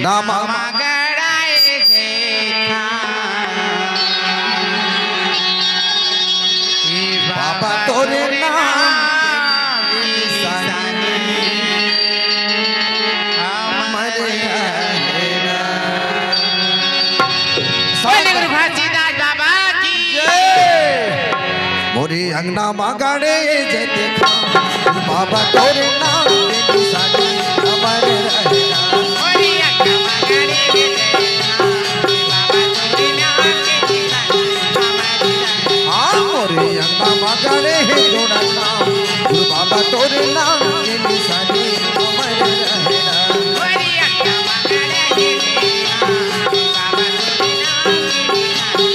नाम गड़ाए देखा बाबा तोरे नाम मोरे अंगना मागाड़े जे देखा बाबा तोरे नाम के निशानी अमर रहेगा। मोरे अंगना मागाड़े जे देखा बाबा तोरे नाम के निशानी अमर रहेगा। हाँ मोरे अंगना मागाड़े जोड़ा नाम गुरु बाबा तोरे नाम के निशानी अमर रहेगा। मोरे अंगना मागाड़े जे देखा बाबा तोरे नाम के निशानी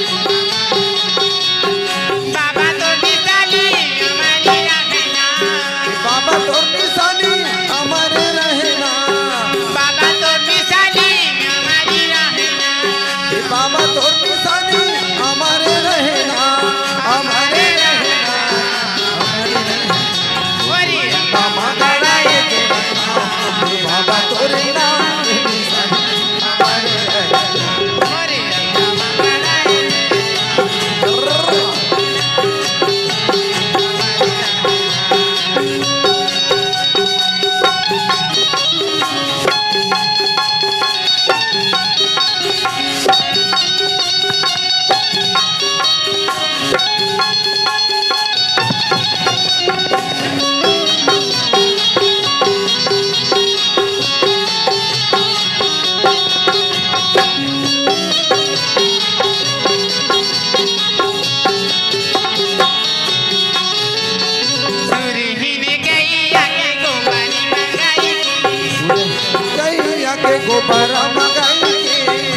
बाबा तो निशानी हमारी रहना। बाबा तो निशानी अमर रहना। बाबा तो निशानी हमारी रहना। बाबा तो निशानी अमर रहना। अमर रहना मोरे बाबा गड़ाए देखा बाबा तोरे नाम के निशानी अमर रहना। मोरे अंगना मागाड़े सुरहीन गैया के गोबरी मंगाई गैया के गोबर मगाई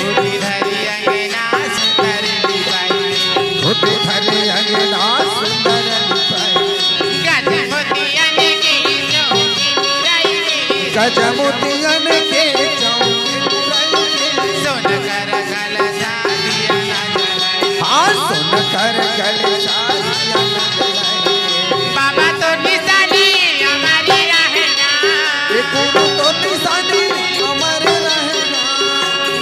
होती धरी अंगना सुंदर दिवाई होते भरे अंगना सुंदर दिपाई। गज मोतियन के चौकी मुराई गजमोतियन के चौके बुराई। सोन कर कलशा दिया न जलाई। हाँ सुन कर गले सारिया न जलाए। बाबा तो निशानी हमारी रहना। एक गुरु तो निशानी अमर रहना।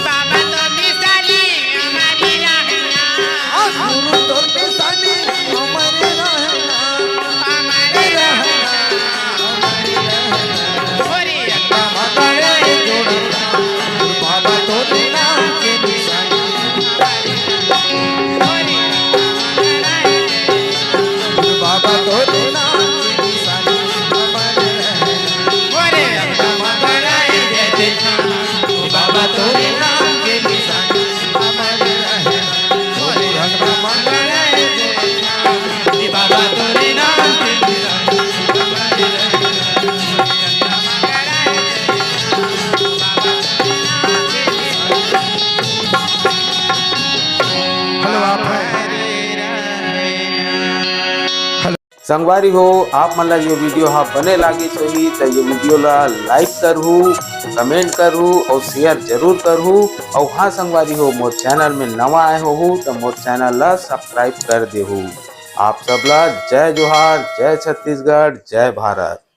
बाबा तो निशानी हमारी रहना। हाँ गुरु तो निशानी अमर रहना। हमारी रहना। अमर रहना। मोरे अंगना मगाड़े जोड़ना बाबा तोरे नाम के निशानी। मोरे अंगना बाबा तोरे नाम के निशानी अमर रहना। मोरे अंगना मगाड़े जे देखा बाबा तोरे नाम के निशानी अमर रहना। मोरे अंगना मगाड़े जे देखा बाबा तोरे नाम के निशानी अमर रहना। हेलो आप संगवारी हो आप मन ला ये वीडियो हा बने लागी होही तो ये वीडियो ला लाइक करहू, कमेंट करहू और शेयर जरूर करहू। और हाँ संगवारी हो मोर चैनल में नवा आए हो तो मोर चैनल ला सब्सक्राइब कर देहू। आप सब ला जय जोहार, जय छत्तीसगढ़, जय भारत।